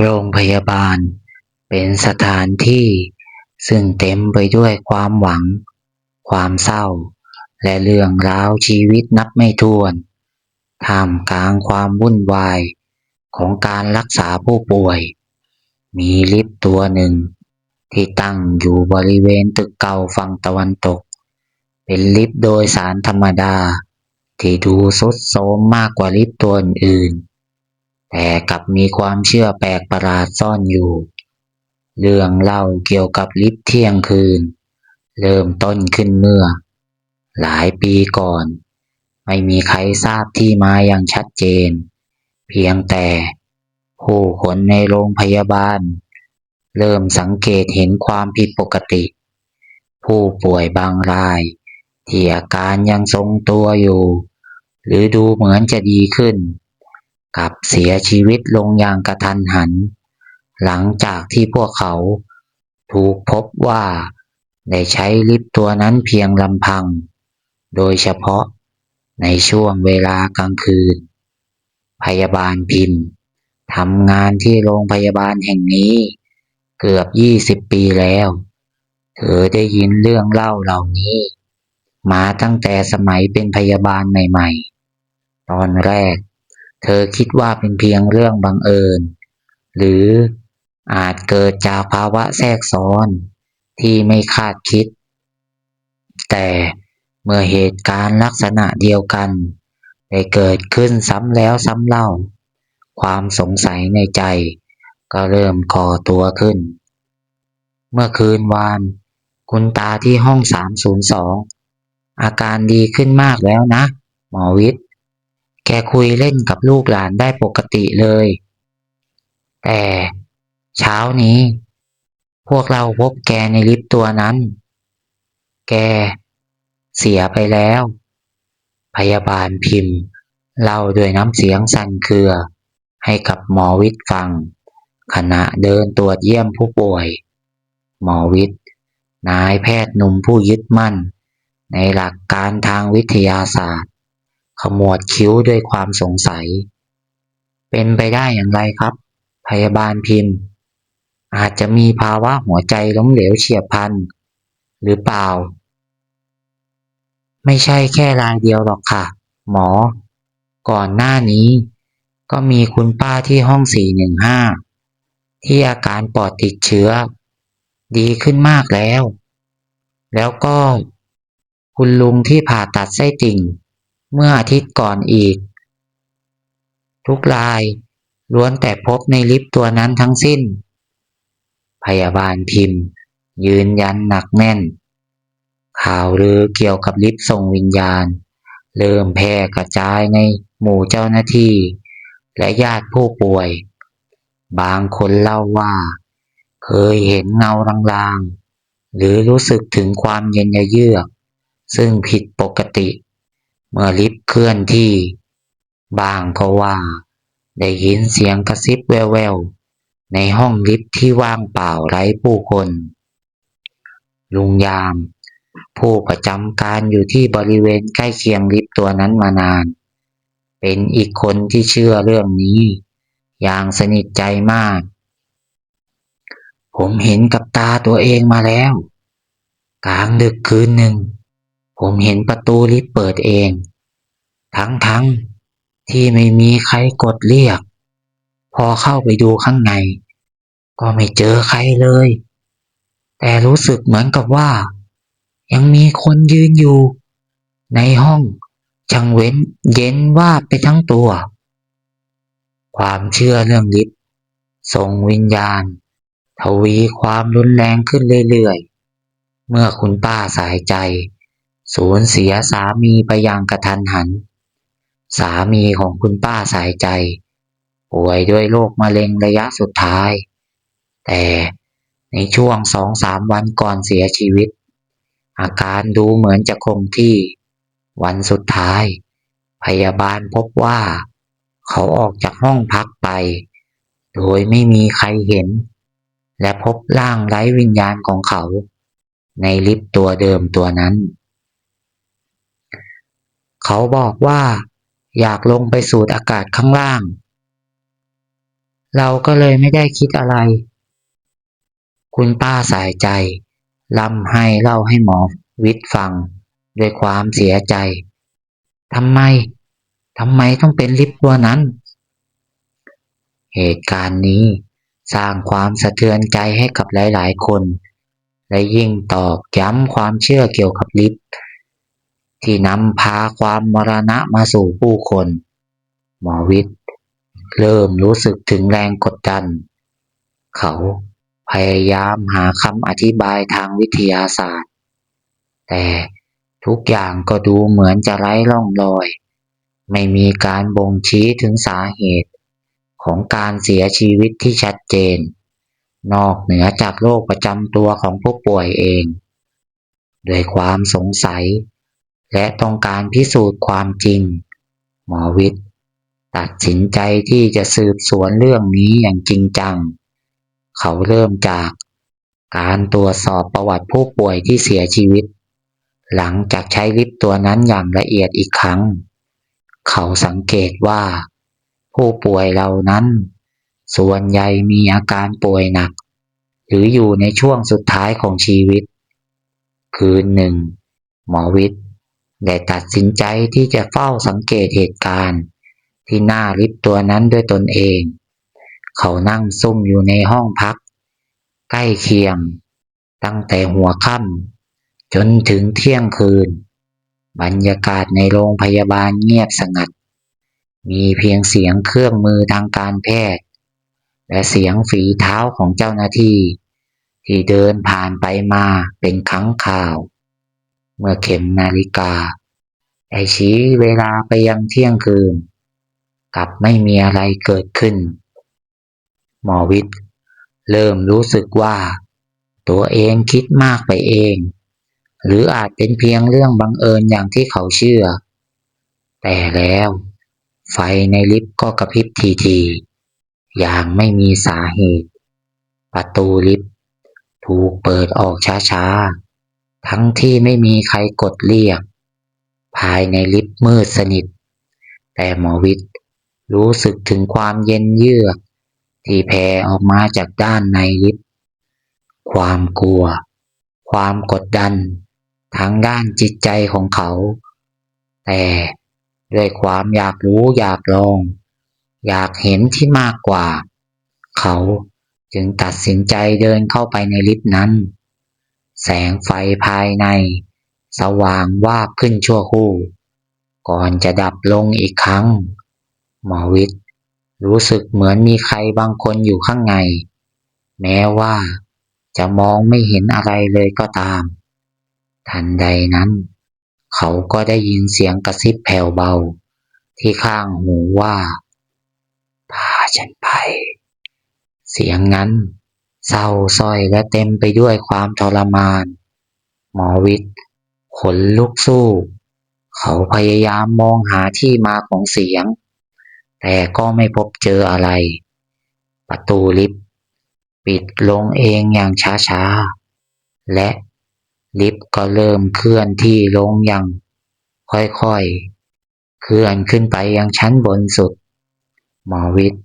โรงพยาบาลเป็นสถานที่ซึ่งเต็มไปด้วยความหวัง ความเศร้า และเรื่องราวชีวิตนับไม่ถ้วนท่ามกลางความวุ่นวายของการรักษาผู้ป่วย มีลิฟต์ตัวหนึ่งที่ตั้งอยู่บริเวณตึกเก่าฝั่งตะวันตก เป็นลิฟต์โดยสารธรรมดาที่ดูทรุดโทรมมากกว่าลิฟต์ตัวอื่น แต่กลับมีความเชื่อแปลกประหลาดซ่อนอยู่ เรื่องเล่าเกี่ยวกับลิฟต์เที่ยงคืนเริ่มต้นขึ้นเมื่อหลายปีก่อน ไม่มีใครทราบที่มาอย่างชัดเจน เพียงแต่ผู้คนในโรงพยาบาลเริ่มสังเกตเห็นความผิดปกติ ผู้ป่วยบางรายที่อาการยังทรงตัวอยู่ หรือดูเหมือนจะดีขึ้นกลับเสียชีวิตลงอย่างกระทันหัน หลังจากที่พวกเขาถูกพบว่าได้ใช้ลิฟต์ตัวนั้นเพียงลำพัง โดยเฉพาะในช่วงเวลากลางคืน พยาบาลพิมพ์ทำงานที่โรงพยาบาลแห่งนี้เกือบ20 ปีแล้ว เธอได้ยินเรื่องเล่าเหล่านี้มาตั้งแต่สมัยเป็นพยาบาลใหม่ๆ ตอนแรกเธอคิดว่าเป็นเพียงเรื่องบังเอิญ หรืออาจเกิดจากภาวะแทรกซ้อนที่ไม่คาดคิด แต่เมื่อเหตุการณ์ลักษณะเดียวกันได้เกิดขึ้นซ้ำแล้วซ้ำเล่า ความสงสัยในใจก็เริ่มก่อตัวขึ้น เมื่อคืนวานคุณตาที่ห้อง302อาการดีขึ้นมากแล้วนะหมอวิทย์แกคุยเล่นกับลูกหลานได้ปกติเลยแต่เช้านี้พวกเราพบแกในลิฟต์ตัวนั้นแกเสียไปแล้วพยาบาลพิมพ์เล่าด้วยน้ำเสียงสั่นเครือให้กับหมอวิทย์ฟังขณะเดินตรวจเยี่ยมผู้ป่วยหมอวิทย์นายแพทย์หนุ่มผู้ยึดมั่นในหลักการทางวิทยาศาสตร์ขมวดคิ้วด้วยความสงสัยเป็นไปได้อย่างไรครับพยาบาลพิมพ์อาจจะมีภาวะหัวใจล้มเหลวเฉียบพลันหรือเปล่าไม่ใช่แค่รายเดียวหรอกค่ะหมอก่อนหน้านี้ก็มีคุณป้าที่ห้อง415ที่อาการปอดติดเชื้อดีขึ้นมากแล้วก็คุณลุงที่ผ่าตัดไส้ติ่งเมื่ออาทิตย์ก่อนอีกทุกรายล้วนแต่พบในลิฟต์ตัวนั้นทั้งสิ้นพยาบาลพิมพ์ยืนยันหนักแน่นข่าวลือเกี่ยวกับลิฟต์ส่งวิญญาณเริ่มแพร่กระจายในหมู่เจ้าหน้าที่และญาติผู้ป่วยบางคนเล่าว่าเคยเห็นเงาลางๆหรือรู้สึกถึงความเย็นเยือกซึ่งผิดปกติเมื่อลิฟต์เคลื่อนที่บางก็ว่าได้ยินเสียงกระซิบแว่วๆในห้องลิฟต์ที่ว่างเปล่าไร้ผู้คนลุงยามผู้ประจำการอยู่ที่บริเวณใกล้เคียงลิฟต์ตัวนั้นมานานเป็นอีกคนที่เชื่อเรื่องนี้อย่างสนิทใจมากผมเห็นกับตาตัวเองมาแล้วกลางดึกคืนหนึ่งผมเห็นประตูลิฟต์เปิดเองทั้งที่ไม่มีใครกดเรียกพอเข้าไปดูข้างในก็ไม่เจอใครเลยแต่รู้สึกเหมือนกับว่ายังมีคนยืนอยู่ในห้องช่างเย็นว่าบไปทั้งตัวความเชื่อเรื่องลิฟต์ส่งวิญญาณทวีความรุนแรงขึ้นเรื่อยๆเมื่อคุณป้าสายใจสูญเสียสามีไปอย่างกระทันหันสามีของคุณป้าสายใจป่วยด้วยโรคมะเร็งระยะสุดท้ายแต่ในช่วง2-3 วันก่อนเสียชีวิตอาการดูเหมือนจะคงที่วันสุดท้ายพยาบาลพบว่าเขาออกจากห้องพักไปโดยไม่มีใครเห็นและพบร่างไร้วิญญาณของเขาในลิฟต์ตัวเดิมตัวนั้นเขาบอกว่าอยากลงไปสูดอากาศข้างล่าง เราก็เลยไม่ได้คิดอะไรคุณป้าสายใจร่ำไห้เล่าให้หมอวิทย์ฟังด้วยความเสียใจทำไมต้องเป็นลิฟต์ตัวนั้นเหตุการณ์นี้สร้างความสะเทือนใจให้กับหลายๆคนและยิ่งตอกย้ำความเชื่อเกี่ยวกับลิฟต์ที่นำพาความมรณะมาสู่ผู้คนหมอวิทย์เริ่มรู้สึกถึงแรงกดดันเขาพยายามหาคำอธิบายทางวิทยาศาสตร์แต่ทุกอย่างก็ดูเหมือนจะไร้ร่องรอยไม่มีการบ่งชี้ถึงสาเหตุของการเสียชีวิตที่ชัดเจนนอกเหนือจากโรคประจำตัวของผู้ป่วยเองด้วยความสงสัยและต้องการพิสูจน์ความจริงหมอวิทย์ตัดสินใจที่จะสืบสวนเรื่องนี้อย่างจริงจังเขาเริ่มจากการตรวจสอบประวัติผู้ป่วยที่เสียชีวิตหลังจากใช้ลิฟต์ตัวนั้นอย่างละเอียดอีกครั้งเขาสังเกตว่าผู้ป่วยเหล่านั้นส่วนใหญ่มีอาการป่วยหนักหรืออยู่ในช่วงสุดท้ายของชีวิตคืนหนึ่งหมอวิทย์ได้ตัดสินใจที่จะเฝ้าสังเกตเหตุการณ์ที่หน้าลิฟต์ตัวนั้นด้วยตนเองเขานั่งซุ่มอยู่ในห้องพักใกล้เคียงตั้งแต่หัวค่ำจนถึงเที่ยงคืนบรรยากาศในโรงพยาบาลเงียบสงัดมีเพียงเสียงเครื่องมือทางการแพทย์และเสียงฝีเท้าของเจ้าหน้าที่ที่เดินผ่านไปมาเป็นครั้งคราวเมื่อเข็มนาฬิกาได้ชี้เวลาไปยังเที่ยงคืนกลับไม่มีอะไรเกิดขึ้นหมอวิทย์เริ่มรู้สึกว่าตัวเองคิดมากไปเองหรืออาจเป็นเพียงเรื่องบังเอิญอย่างที่เขาเชื่อแต่แล้วไฟในลิฟต์ก็กระพริบทีๆอย่างไม่มีสาเหตุประตูลิฟต์ถูกเปิดออกช้าๆทั้งที่ไม่มีใครกดเรียกภายในลิฟต์มืดสนิทแต่หมอวิทย์รู้สึกถึงความเย็นเยือกที่แผ่ออกมาจากด้านในลิฟต์ความกลัวความกดดันทางด้านจิตใจของเขาแต่ด้วยความอยากรู้อยากลองอยากเห็นที่มากกว่าเขาจึงตัดสินใจเดินเข้าไปในลิฟต์นั้นแสงไฟภายในสว่างวาบขึ้นชั่วครู่ก่อนจะดับลงอีกครั้งหมอวิทย์รู้สึกเหมือนมีใครบางคนอยู่ข้างในแม้ว่าจะมองไม่เห็นอะไรเลยก็ตามทันใดนั้นเขาก็ได้ยินเสียงกระซิบแผ่วเบาที่ข้างหูว่าพาฉันไปเสียงนั้นเศร้าสร้อยและเต็มไปด้วยความทรมานหมอวิทย์ขนลุกสู้เขาพยายามมองหาที่มาของเสียงแต่ก็ไม่พบเจออะไรประตูลิฟต์ปิดลงเองอย่างช้าๆและลิฟต์ก็เริ่มเคลื่อนที่ลงอย่างค่อยๆเคลื่อนขึ้นไปยังชั้นบนสุดหมอวิทย์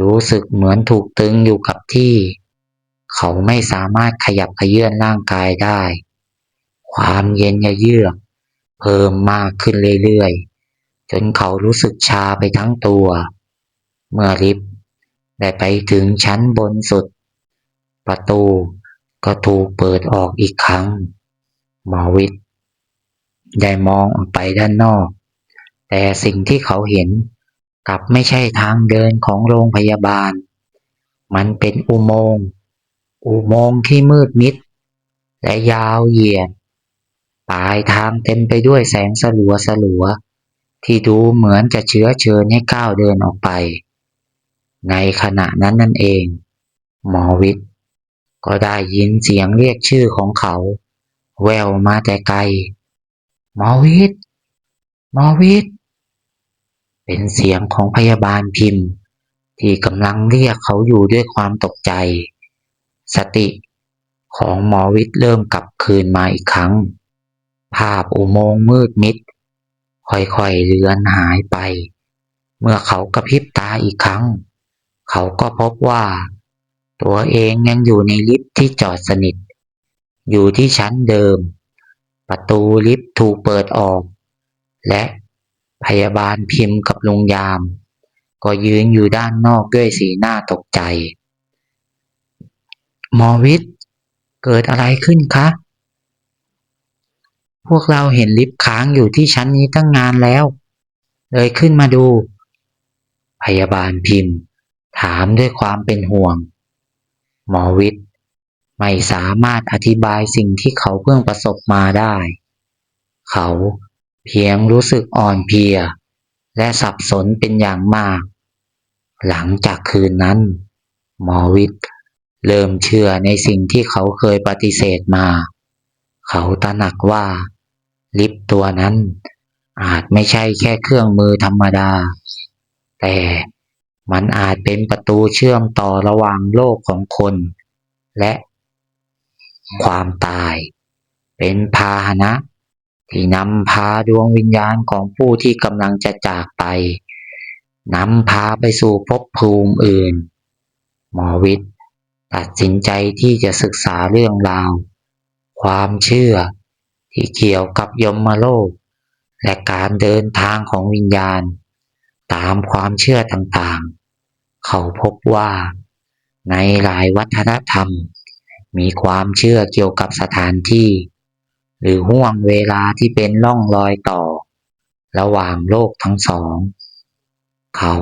รู้สึกเหมือนถูกตึงอยู่กับที่เขาไม่สามารถขยับเขยื้อนร่างกายได้ความเย็นเยือกเพิ่มมากขึ้นเรื่อยๆจนเขารู้สึกชาไปทั้งตัวเมื่อลิฟต์ได้ไปถึงชั้นบนสุดประตูก็ถูกเปิดออกอีกครั้งหมอวิทย์ได้มองออกไปด้านนอกแต่สิ่งที่เขาเห็นกลับไม่ใช่ทางเดินของโรงพยาบาลมันเป็นอุโมงค์ที่มืดมิดและยาวเหยียดปลายทางเต็มไปด้วยแสงสลัวๆที่ดูเหมือนจะเชื้อเชิญให้ก้าวเดินออกไปในขณะนั้นนั่นเองหมอวิทย์ก็ได้ยินเสียงเรียกชื่อของเขาแว่วมาแต่ไกลหมอวิทย์หมอวิทย์เป็นเสียงของพยาบาลพิมพ์ที่กำลังเรียกเขาอยู่ด้วยความตกใจสติของหมอวิทย์เริ่มกลับคืนมาอีกครั้งภาพอุโมงค์มืดมิดค่อยๆเลือนหายไปเมื่อเขากระพริบตาอีกครั้ง เขาก็พบว่าตัวเองยังอยู่ในลิฟต์ที่จอดสนิทอยู่ที่ชั้นเดิมประตูลิฟต์ถูกเปิดออกและพยาบาลพิมพ์กับลุงยามก็ยืนอยู่ด้านนอกด้วยสีหน้าตกใจหมอวิทย์เกิดอะไรขึ้นคะพวกเราเห็นลิฟต์ค้างอยู่ที่ชั้นนี้ตั้งนานแล้วเลยขึ้นมาดูพยาบาลพิมพ์ถามด้วยความเป็นห่วงหมอวิทย์ไม่สามารถอธิบายสิ่งที่เขาเพิ่งประสบมาได้เขาเพียงรู้สึกอ่อนเพลียและสับสนเป็นอย่างมากหลังจากคืนนั้นหมอวิทย์เริ่มเชื่อในสิ่งที่เขาเคยปฏิเสธมาเขาตระหนักว่าลิฟต์ตัวนั้นอาจไม่ใช่แค่เครื่องมือธรรมดาแต่มันอาจเป็นประตูเชื่อมต่อระหว่างโลกของคนและความตายเป็นพาหนะที่นำพาดวงวิญญาณของผู้ที่กำลังจะจากไปนำพาไปสู่ภพภูมิอื่นหมอวิทย์ตัดสินใจที่จะศึกษาเรื่องราวความเชื่อที่เกี่ยวกับยมโลกและการเดินทางของวิญญาณตามความเชื่อต่างๆเขาพบว่าในหลายวัฒนธรรมมีความเชื่อเกี่ยวกับสถานที่หรือห้วงเวลาที่เป็นร่องรอยต่อระหว่างโลกทั้งสองเขา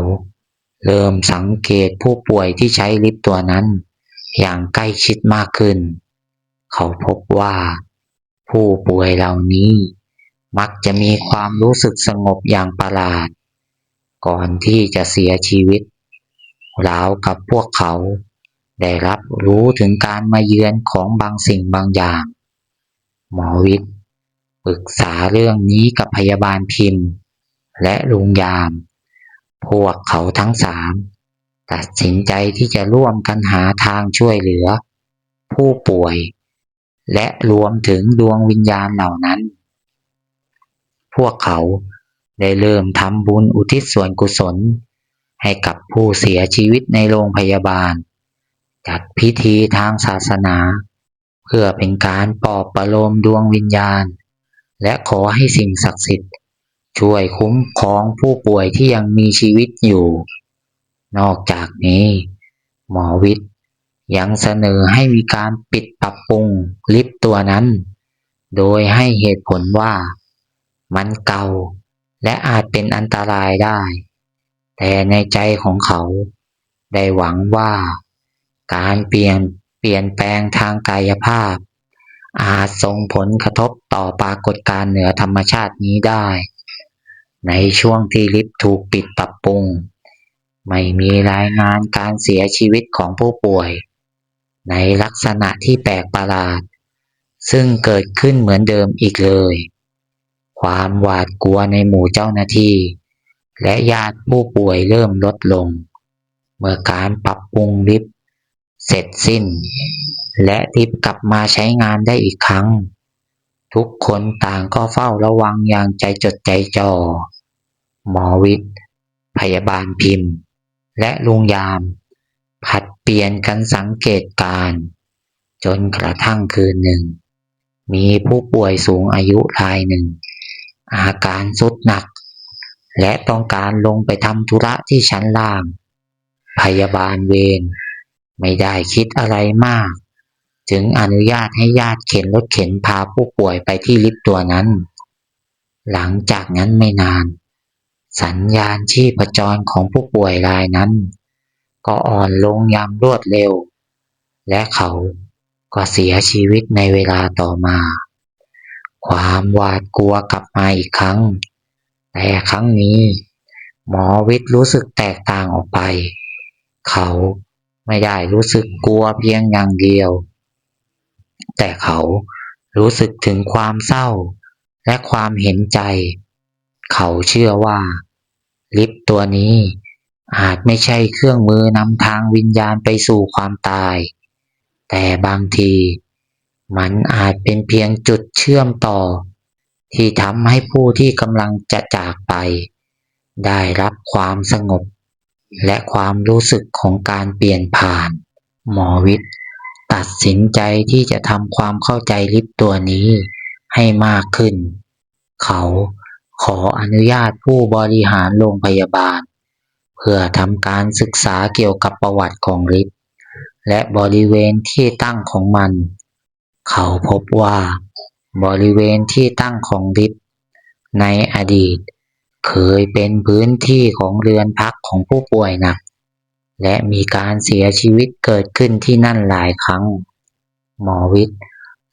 เริ่มสังเกตผู้ป่วยที่ใช้ลิฟต์ตัวนั้นอย่างใกล้ชิดมากขึ้นเขาพบว่าผู้ป่วยเหล่านี้มักจะมีความรู้สึกสงบอย่างประหลาดก่อนที่จะเสียชีวิตราวกับพวกเขาได้รับรู้ถึงการมาเยือนของบางสิ่งบางอย่างหมอวิทย์ปรึกษาเรื่องนี้กับพยาบาลพิมพ์และลุงยามพวกเขาทั้งสามตัดสินใจที่จะร่วมกันหาทางช่วยเหลือผู้ป่วยและรวมถึงดวงวิญญาณเหล่านั้นพวกเขาได้เริ่มทำบุญอุทิศส่วนกุศลให้กับผู้เสียชีวิตในโรงพยาบาลจัดพิธีทางศาสนาเพื่อเป็นการปลอบประโลมดวงวิญญาณและขอให้สิ่งศักดิ์สิทธิ์ช่วยคุ้มครองผู้ป่วยที่ยังมีชีวิตอยู่นอกจากนี้หมอวิทย์ยังเสนอให้มีการปิดปรับปรุงลิฟต์ตัวนั้นโดยให้เหตุผลว่ามันเก่าและอาจเป็นอันตรายได้แต่ในใจของเขาได้หวังว่าการเปลี่ยนแปลงทางกายภาพอาจส่งผลกระทบต่อปรากฏการณ์เหนือธรรมชาตินี้ได้ในช่วงที่ลิฟต์ถูกปิดปรับปรุงไม่มีรายงานการเสียชีวิตของผู้ป่วยในลักษณะที่แปลกประหลาดซึ่งเกิดขึ้นเหมือนเดิมอีกเลยความหวาดกลัวในหมู่เจ้าหน้าที่และญาติผู้ป่วยเริ่มลดลงเมื่อการปรับปรุงลิฟต์เสร็จสิ้นและลิฟต์กลับมาใช้งานได้อีกครั้งทุกคนต่างก็เฝ้าระวังอย่างใจจดใจจ่อหมอวิทย์พยาบาลพิมพ์และลุงยามผลัดเปลี่ยนกันสังเกตการณ์จนกระทั่งคืนหนึ่งมีผู้ป่วยสูงอายุรายหนึ่งอาการทรุดหนักและต้องการลงไปทำธุระที่ชั้นล่างพยาบาลเวรไม่ได้คิดอะไรมากจึงอนุญาตให้ญาติเข็นรถเข็นพาผู้ป่วยไปที่ลิฟต์ตัวนั้นหลังจากนั้นไม่นานสัญญาณชีพจรของผู้ป่วยรายนั้นก็อ่อนลงอย่างรวดเร็วและเขาก็เสียชีวิตในเวลาต่อมาความหวาดกลัวกลับมาอีกครั้งแต่ครั้งนี้หมอวิทย์รู้สึกแตกต่างออกไปเขาไม่ได้รู้สึกกลัวเพียงอย่างเดียวแต่เขารู้สึกถึงความเศร้าและความเห็นใจเขาเชื่อว่าลิฟต์ตัวนี้อาจไม่ใช่เครื่องมือนำทางวิญญาณไปสู่ความตายแต่บางทีมันอาจเป็นเพียงจุดเชื่อมต่อที่ทำให้ผู้ที่กำลังจะจากไปได้รับความสงบ และความรู้สึกของการเปลี่ยนผ่าน หมอวิทย์ตัดสินใจที่จะทำความเข้าใจลิฟต์ตัวนี้ให้มากขึ้น เขาขออนุญาตผู้บริหารโรงพยาบาลเพื่อทำการศึกษาเกี่ยวกับประวัติของลิฟต์และบริเวณที่ตั้งของมัน เขาพบว่าบริเวณที่ตั้งของลิฟต์ในอดีตเคยเป็นพื้นที่ของเรือนพักของผู้ป่วยหนักและมีการเสียชีวิตเกิดขึ้นที่นั่นหลายครั้ง หมอวิทย์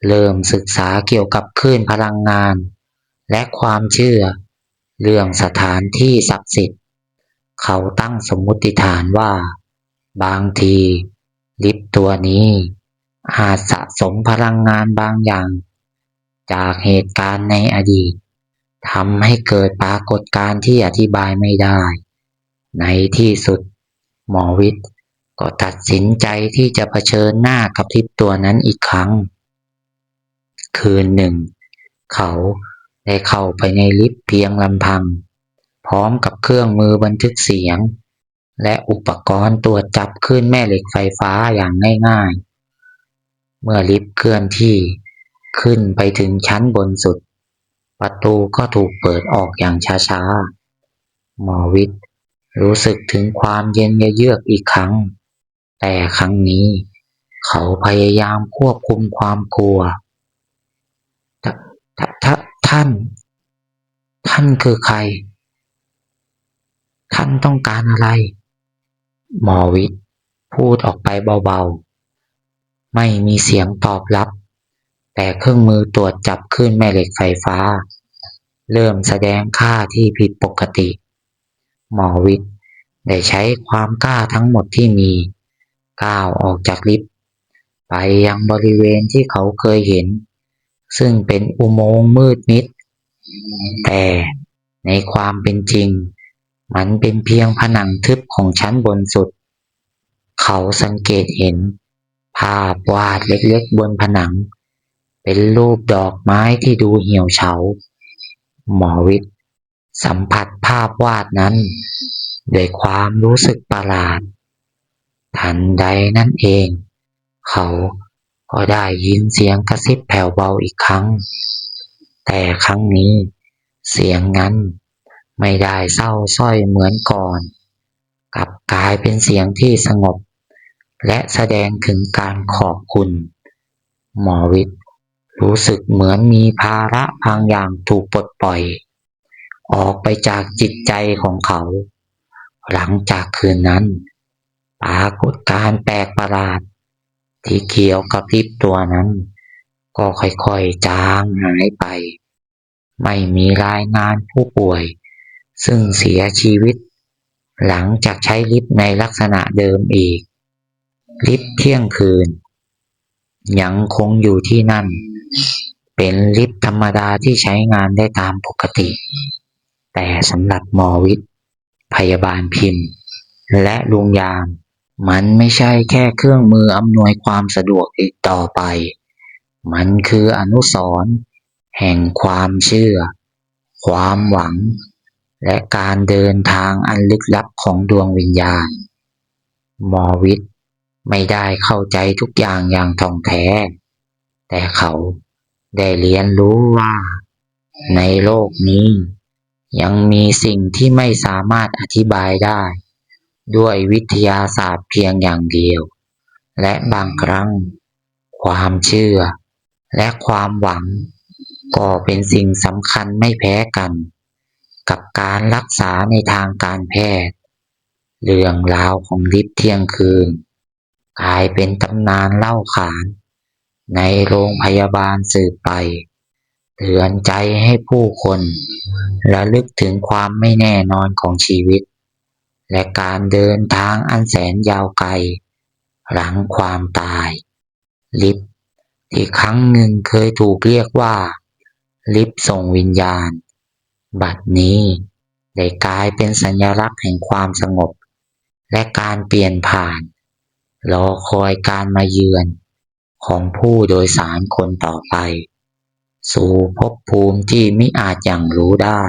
เริ่มศึกษาเกี่ยวกับคลื่นพลังงานและความเชื่อเรื่องสถานที่ศักดิ์สิทธิ์ เขาตั้งสมมุติฐานว่าบางทีลิฟต์ตัวนี้อาจสะสมพลังงานบางอย่างจากเหตุการณ์ในอดีตทำให้เกิดปรากฏการณ์ที่อธิบายไม่ได้ ในที่สุดหมอวิทย์ก็ตัดสินใจที่จะเผชิญหน้ากับลิฟต์ตัวนั้นอีกครั้ง คืนหนึ่งเขาได้เข้าไปในลิฟต์เพียงลำพังพร้อมกับเครื่องมือบันทึกเสียงและอุปกรณ์ตรวจจับคลื่นแม่เหล็กไฟฟ้าอย่างง่ายๆ เมื่อลิฟต์เคลื่อนที่ขึ้นไปถึงชั้นบนสุดประตูก็ถูกเปิดออกอย่างช้าๆ หมอวิทย์รู้สึกถึงความเย็นเยือกอีกครั้ง แต่ครั้งนี้เขาพยายามควบคุมความกลัว ท่าน ท่านคือใคร ท่านต้องการอะไร หมอวิทย์พูดออกไปเบาๆ ไม่มีเสียงตอบรับ แต่เครื่องมือตรวจจับคลื่นแม่เหล็กไฟฟ้าเริ่มแสดงค่าที่ผิดปกติ หมอวิทย์ได้ใช้ความกล้าทั้งหมดที่มีก้าวออกจากลิฟต์ไปยังบริเวณที่เขาเคยเห็นซึ่งเป็นอุโมงค์มืดมิดแต่ในความเป็นจริงมันเป็นเพียงผนังทึบของชั้นบนสุดเขาสังเกตเห็นภาพวาดเล็กๆบนผนังเป็นรูปดอกไม้ที่ดูเหี่ยวเฉาหมอวิทย์สัมผัสภาพวาดนั้นด้วยความรู้สึกประหลาดทันใดนั้นเองเขาก็ได้ยินเสียงกระซิบแผ่วเบาอีกครั้งแต่ครั้งนี้เสียงนั้นไม่ได้เศร้าสร้อยเหมือนก่อนกลับกลายเป็นเสียงที่สงบและแสดงถึงการขอบคุณหมอวิทย์รู้สึกเหมือนมีภาระบางอย่างถูกปลดปล่อยออกไปจากจิตใจของเขาหลังจากคืนนั้นปรากฏการณ์แปลกประหลาดที่เกี่ยวกับลิฟต์ตัวนั้นก็ค่อยๆจางหายไปไม่มีรายงานผู้ป่วยซึ่งเสียชีวิตหลังจากใช้ลิฟต์ในลักษณะเดิมอีกลิฟต์เที่ยงคืนยังคงอยู่ที่นั่นเป็นลิฟต์ธรรมดาที่ใช้งานได้ตามปกติแต่สำหรับหมอวิทย์พยาบาลพิมพ์และลุงยามมันไม่ใช่แค่เครื่องมืออำนวยความสะดวกอีกต่อไปมันคืออนุสรณ์แห่งความเชื่อความหวังและการเดินทางอันลึกลับของดวงวิญญาณหมอวิทย์ไม่ได้เข้าใจทุกอย่างอย่างท่องแท้แต่เขาได้เรียนรู้ว่าในโลกนี้ยังมีสิ่งที่ไม่สามารถอธิบายได้ด้วยวิทยาศาสตร์เพียงอย่างเดียวและบางครั้งความเชื่อและความหวังก็เป็นสิ่งสำคัญไม่แพ้กันกับการรักษาในทางการแพทย์เรื่องราวของลิฟต์เที่ยงคืนกลายเป็นตำนานเล่าขานในโรงพยาบาลสืบไปเตือนใจให้ผู้คนระลึกถึงความไม่แน่นอนของชีวิตและการเดินทางอันแสนยาวไกลหลังความตายลิฟต์ที่ครั้งหนึ่งเคยถูกเรียกว่าลิฟต์ส่งวิญญาณบัดนี้ได้กลายเป็นสัญลักษณ์แห่งความสงบและการเปลี่ยนผ่านรอคอยการมาเยือนของผู้โดยสารคนต่อไปสู่ภพภูมิที่มิอาจหยั่งรู้ได้